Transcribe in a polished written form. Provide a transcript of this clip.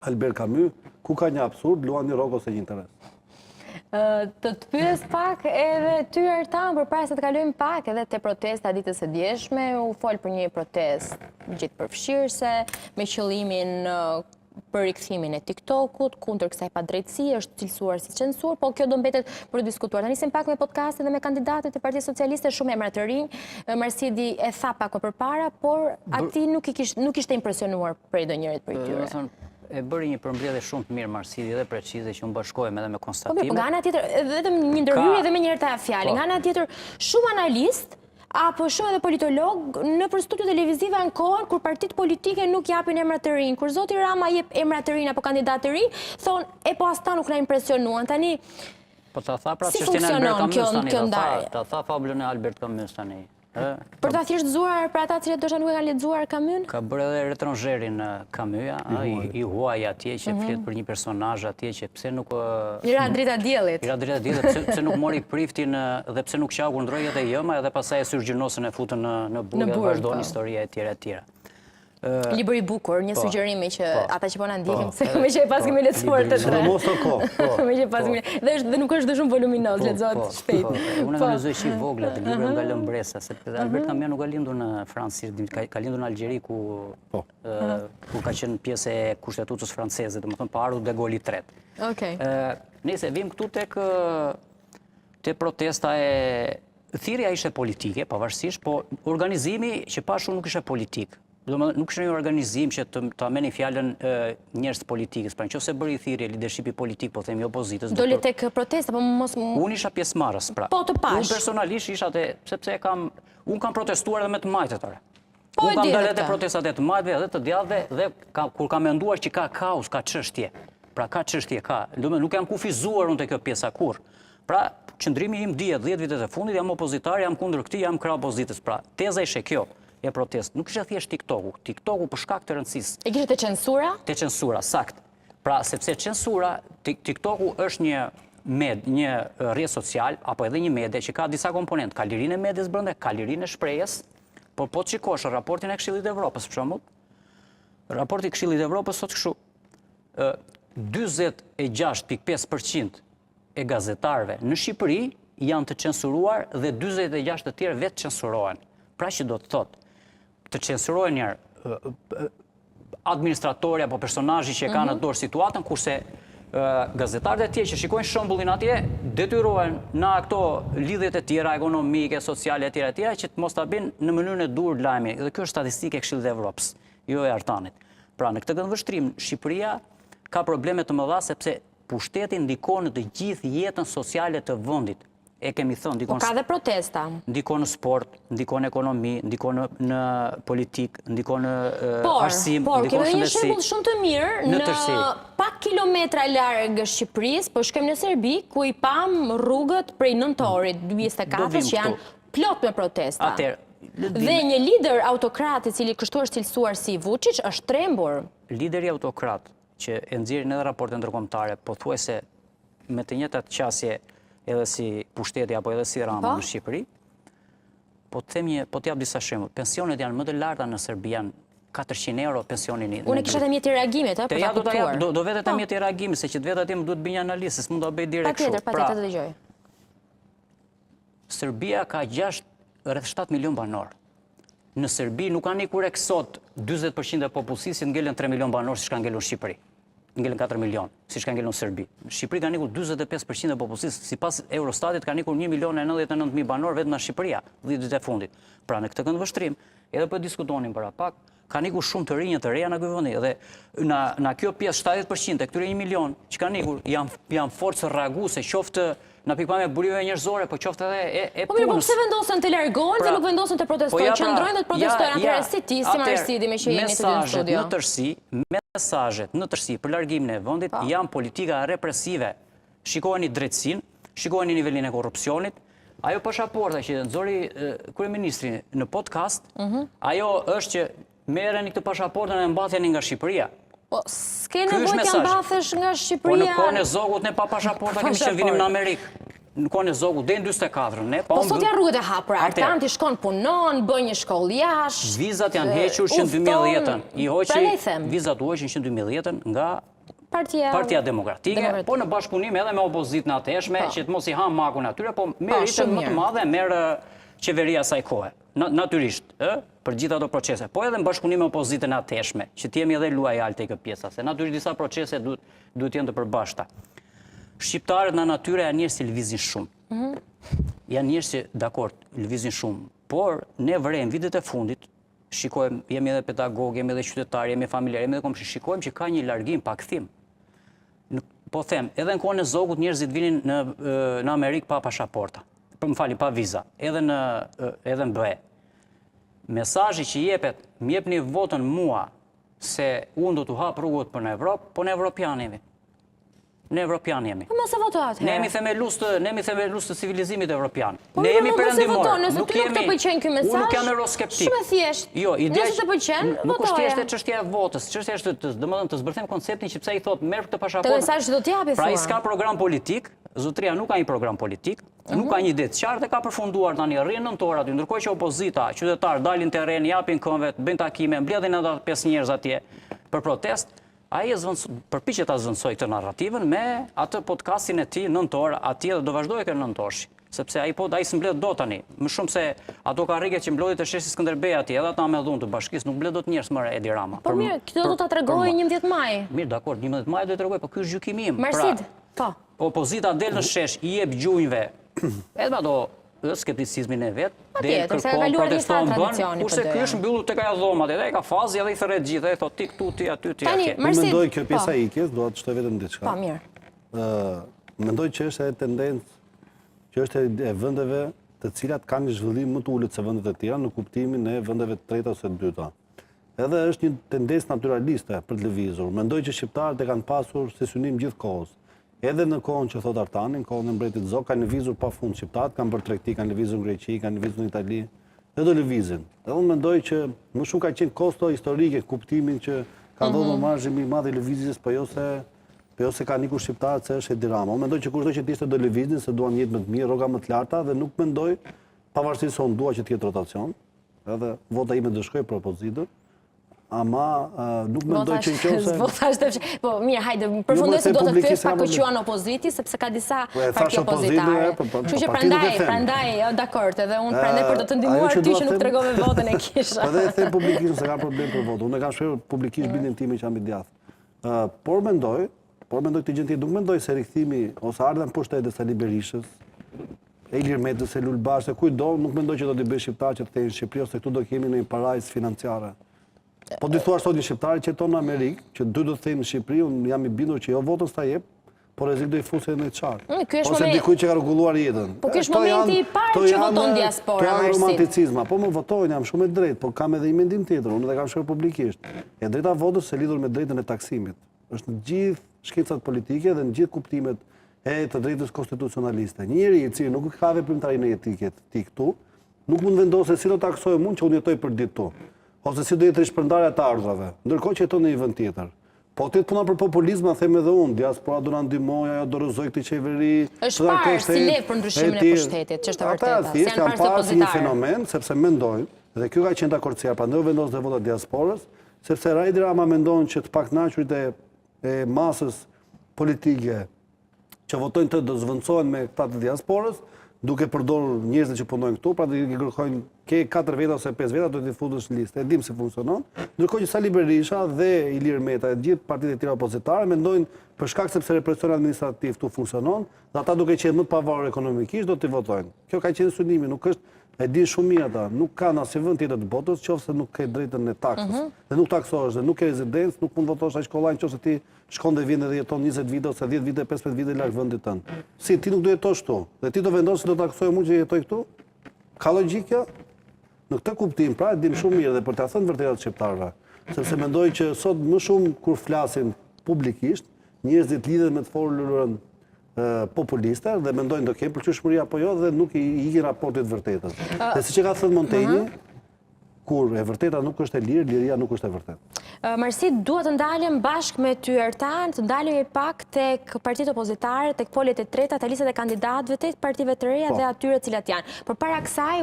Albert Camus, ku ka një absurd, luan një rrok ose një interes? Të pyes pak edhe ty Ertan, përpara se të kalojmë pak edhe te protesta ditës së djeshme, u fol për një protestë gjithë përfshirëse, me qëllimin për rikthimin e TikTokut, kundër kësaj padrejtësie, është cilësuar si censur, po kjo do mbetet për të diskutuar. Ta nisim pak me podcastin dhe me kandidatët e Partisë Socialiste, shumë emra të rinj. Marsidi e tha pak më përpara, por ati nuk ishte impresionuar prej ndonjërit prej tyre. E bëri një përmbledhje shumë të mirë Marsidi dhe precize që unë bashkohem edhe me konstatimet. Po nga ana tjetër, vetëm një ndërhyrje dhe me njëherë ta fjalë. Nga ana tjetër, shumë analist apo shumë edhe politolog nëpër studio televizive ankohen kur partitë politike nuk japin emra të rinj. Kur zoti Rama jep emra të rinj apo kandidatë të rinj, thonë po as ta nuk na impresionuan. Tani po ta tha pra si çështjen e Albert funksionon kjo ndarje? Ta tha fablën e Albert Camus tani. Për ta thjeshtëzuar për ata që ndoshta nuk e kanë lexuar Camus? Ka bërë edhe retronxherin Camus, i huaj atje që flet për një personazh atje që pse nuk i ra drita diellit. I ra drita diellit, pse nuk mori priftin dhe pse nuk qau kur ndroi edhe jema edhe pastaj e syrgjënosën e futën në burg dhe vazhdon historia e tjera e tjera. Libër i bukur, një sugjerimi që ata që po na ndjekin, se me që e pas kemi lecuar të tre. Me që pas kemi, dhe nuk është dhe shumë voluminoz, lexohet shpejt. Unë analizoj që i vogla të libra nga lëmbresa, sepse Albert Camus nuk ka lindur në Francë, ka lindur në Algjeri ku ka qenë pjesë e kushtetutës franceze, domethënë pa ardhur De Gaulle i tretë. Okej. Nëse vim këtu te protesta e thirrja ishte politike, pavarësisht, po organizimi që pash unë nuk ishte politik. Nuk është një organizim që të ameni fjalën njerëz politikës. Pra nëse bëri thirrje leadershipi politik, po themi opozitës. Doli tek protesta, po mos unë isha pjesëmarrës, pra. Po të pash. Unë personalisht isha sepse unë kam protestuar edhe me të majtët tëre. Po unë kam dalë te protestat e të majtëve dhe të djallëve dhe kur kam menduar që ka kaos, ka çështje. Pra ka çështje, nuk jam kufizuar unë te kjo pjesa kurr. Pra qëndrimi im 10 vitet e fundit jam opozitar, jam kundër këtij, jam krah opozitës. Pra teza ishte kjo. E protest. Nuk ishte thjesht TikToku. TikToku për shkak të rëndësisë. E kishte censura? Te censura, sakt. Pra, sepse censura, TikToku është një rrjet social, apo edhe një medie që ka disa komponent. Ka lirinë e medias brenda, ka lirinë e shprehjes, por po të shikosh raportin e Këshillit të Evropës, për shembull, raporti i Këshillit të Evropës thotë kështu, 46.5% e gazetarëve në Shqipëri janë të censuruar dhe 46 të tjerë vetë censurohen. Pra që do të thotë, të censurojnë njerë administratori apo personazhi që e kanë në dorë situatën, kurse gazetarët e tjerë që shikojnë shembullin atje, detyrohen në ato lidhjet e tjera ekonomike, sociale e tjera që të mos ta bëjnë në mënyrën e dur lajmi. Dhe kjo është statistikë e Këshillit të Evropës, jo e Artanit. Pra në këtë këndvështrim, Shqipëria ka probleme të mëdha sepse pushteti ndikon në të gjithë jetën sociale të vendit. E kemi thënë, po ka dhe protesta. Ndikon në sport, ndikon në ekonomi, ndikon në politik, ndikon në arsim, ndikon në shëndetësi. Por, kemi një shembull shumë të mirë në pak kilometra larg Shqipërisë, po shkem në Serbi, ku i pam rrugët prej nëntorit 24 që janë plot me protesta. Dhe një lider autokrat i cili kështu është cilësuar si Vučić është trembur. Lideri autokrat që e nxjerrin edhe raporte ndërkombëtare, pothuajse me të njëjtat qasje edhe si pushteti apo edhe si Rama në Shqipëri, po t'jap disa shembull. Pensionet janë më të larta në Serbi, janë 400 euro pensionin. Unë kisha të mjeti reagimit, për ta kuptuar. Do vetë të mjeti reagimit, se që të vetë atim duhet bëj një analizë, s'mund ta bëj direkt kështu. Patjetër, të dëgjoj. Serbia ka rreth 7 milion banor. Në Serbi nuk kanë ikur sot 40% e popullsisë që ngelen 3 milion banor siç ka ngelur Shqipëri. Ngelen 4 milion, siç ka ngelur Serbi. Në Shqipëri ka nikur 45% e popullsisë, sipas Eurostatit ka nikur 1.099.000 banor vetëm në Shqipëria 10 vitet e fundit. Pra në këtë këndvështrim, edhe po diskutonin para pak, ka nikur shumë të rinj të reja në ky vend dhe në kjo pjesë 70% e këtyre 1 milion që kanë nikur janë forcë rraguese, qoftë në pikpamje burime njerëzore, po qoftë edhe e punës. Po pse vendosen të largohen, se nuk vendosen të protestojnë, qëndrojnë dhe të protestojnë atëherë si ti, si Marsidi me që jeni të në studio. Mesazhet në tërësi për largimin e vendit janë politika represive. Shikojeni drejtësinë, shikojeni nivelin e korrupsionit. Ajo pasaporta që nxori kryeministri në podcast, ajo është që merreni këtë pasaportën e mbatheni nga Shqipëria. Po, s'ke nevojë t'ja mbathesh nga Shqipëria. Po në kohën e zogut ne pa pasaporta kemi që vinim në Amerikë. në kohën e Zogut deri në 44. Ne po sot janë rrugët e hapura. Artan ti shkon punon, bën një shkollë jashtë. Vizat janë hequr që në 2010-ën. I hoqi vizat u hoqin që në 2010-ën nga Partia Demokratike, po në bashkëpunim edhe me opozitën ateshme, që të mos i hanë makun atyre, po meritën më të madhe merë qeveria saj kohë, natyrisht, për gjitha ato procese. Po edhe në bashkëpunim me opozitën ateshme, që t'jemi edhe luajal të i këtë pjesa, se natyrisht disa procese duhet jenë të përbashta. Shqiptarët në natyre janë njërë si lëvizin shumë. Janë njërë si, dakord, lëvizin shumë, por ne vërejmë vitet e fundit, shikojmë, jemi edhe pedagog, jemi edhe qytetar, jemi familjar, jemi edhe komshi, shikojmë që ka një largim pa kthim. Po them, edhe në kohën e Zogut njerëzit vinin në Amerikë pa pasaporta, më fali, pa viza, edhe në BE. Mesazhi që jepet, më jepni votën mua se unë do t'u hap rrugët për në Evropë, po në Evropian jemi. Ne Evropian jemi. Po mos e voto atëherë. Ne jemi themelus të civilizimit evropian. Po ne jemi perëndimor. Nëse ti nuk të pëlqen ky mesazh. Unë nuk jam euroskeptik. Shumë thjesht. Jo, ideja nëse të pëlqen, nuk votoje. është thjesht çështja e votës, çështja është domethënë të zbërthejmë konceptin që pse i thot merr këtë pasaportë. Të mesazh do t'japi Pra ai s'ka program politik, zotria nuk ka një program politik, nuk ka një ide të qartë dhe ka përfunduar tani rrin nëntor aty, ndërkohë që opozita, qytetar dalin terren, japin këmbët, bëjnë takime, mbledhin edhe 5 njerëz atje për protestë. Ai përpiqet ta zvendësoj këtë narrativën me atë podcastin e tij nëntor atje dhe do vazhdojë këtë nëntorshi, sepse ai s'mbledh dot tani. Më shumë se ato karriget që mblodhi të sheshi Skënderbej atje, edhe ata me dhun të bashkisë nuk mbledh dot njerëz më Edi Rama. Po mirë, këtë do ta tregoj 11 maj. Mirë, dakor, 11 maj do të tregoj, po ky është gjykimi im. Marsid, po. Opozita del në shesh, i jep gjujmëve. Edhe ato skepticizmin e vet, del kërkon proteston bën, kurse ky është mbyllur tek ajo dhomat, edhe ai ka fazi edhe i thret gjithë, ai thot ti këtu, ti aty, ti atje. Unë mendoj kjo pjesa e ikjes, do të shtoj vetëm diçka. Po mirë. Mendoj që është edhe tendencë që është e vendeve të cilat kanë një zhvillim më të ulët se vendet e tjera në kuptimin e vendeve të treta ose të dyta. Edhe është një tendencë natyraliste për të lëvizur. Mendoj që shqiptarët e kanë pasur si synim gjithkohës. Edhe në kohën që thot Artani, në kohën e mbretit Zog, kanë lëvizur pafund shqiptarët, kanë bërë tregti, kanë lëvizur në Greqi, kanë lëvizur në Itali, dhe do lëvizin. Edhe unë mendoj që më shumë ka qenë kosto historike kuptimin që ka dhënë marzhi më i madh i lëvizjes, po jo se ka nikur shqiptarët se është Edi Rama. Unë mendoj që kushdo që të ishte do lëvizin, se duan jetë më të mirë, rroga më të larta dhe nuk mendoj, pavarësisht se unë dua që të jetë rotacion, edhe vota ime do shkojë për opozitën. Ama nuk mendoj që nëse... Po, mirë, hajde, përfundoj se do të pyes pak quan opoziti, sepse ka disa parti opozitare. Kështu që prandaj, dakord, edhe unë prandaj për të të ndihmuar ty që nuk tregove votën e kisha. Edhe e them publikisht se ka problem për votën. Unë e kam shprehur publikisht bindjen time që jam i djathtë. Por mendoj këtë gjë nuk mendoj se rikthimi ose ardha në pushtet e Sali Berishës, Ilir Metës, Elul Bashë, kujdo, nuk mendoj që do t'i bëjë shqiptar që të kthehen në Shqipëri ose këtu do kemi në një parajs financiare. Po dy thua sot një shqiptari që jeton në Amerikë, që dy do të thejnë në Shqipëri, unë jam i bindur që jo votën s'ta jep, por rrezik do i fusë edhe në qark. Ose dikuj që ka rregulluar jetën. Po ky është momenti i parë që voton diaspora. Këto janë romanticizma. Po më votojnë, jam shumë e drejtë, por kam edhe një mendim tjetër, unë edhe kam shkruar publikisht. E drejta votës është lidhur me drejtën e taksimit. Është në gjithë shkencat politike dhe në gjithë kuptimet e të drejtës konstitucionaliste. Një njeri i cili nuk ka veprimtarinë etike ti këtu, nuk mund vendosë si do taksojë mund që unë jetoj për ditë tu. Ose si do jetë rishpërndarja të ardhrave, ndërkohë që jeton në një vend tjetër. Po ti puna për populizëm, them edhe unë, diaspora do na ndihmojë, ajo do rrëzoj këtë qeveri. Është parë si le për ndryshimin e pushtetit, që është e vërteta. Si janë parë si një fenomen, sepse mendojnë, dhe kjo ka qenë dakordësia, prandaj u vendos dhe vota diasporës, sepse Edi Rama mendon që të pakënaqurit e masës politike që votojnë të do zvendësohen me këta të diasporës, duke përdorur njerëzit që punojnë këtu, pra i kërkojnë ke 4 veta ose 5 veta do t'i futësh në listë. E dim si funksionon. Ndërkohë që Sali Berisha dhe Ilir Meta e gjithë partitë e tjera opozitare mendojnë për shkak sepse represioni administrativ këtu funksionon, dhe ata duke qenë më të pavarur ekonomikisht do t'i votojnë. Kjo ka qenë synimi, nuk është e din shumë mirë ata, nuk kanë asnjë vend tjetër të botës qoftë nuk ke drejtën e taksës. Dhe nuk taksohesh, dhe nuk ke rezidencë, nuk mund votosh as shkollaj nëse ti shkon dhe vjen dhe jeton 20 vite ose 10 vite, 15 vite larg vendit tënd. Si ti nuk do jetosh këtu, dhe ti do vendosësh se do taksojë mund që jetoj këtu? Ka logjikë kjo? Në këtë kuptim, pra e dim shumë mirë dhe për t'ia thënë vërtetat shqiptarëve, sepse mendoj që sot më shumë kur flasin publikisht, njerëzit lidhen me të folurën populiste dhe mendojnë do kemë pëlqyeshmëri apo jo dhe nuk i ikin raportit vërtetës. Dhe siç e ka thënë Montaigne, kur e vërteta nuk është e lirë, liria nuk është e vërtetë. Marsi, duhet të ndalem bashkë me ty Ertan, të ndalemi pak tek partitë opozitare, tek polet e treta, të listat e kandidatëve, tek partive të reja dhe atyre cilat janë. Përpara kësaj,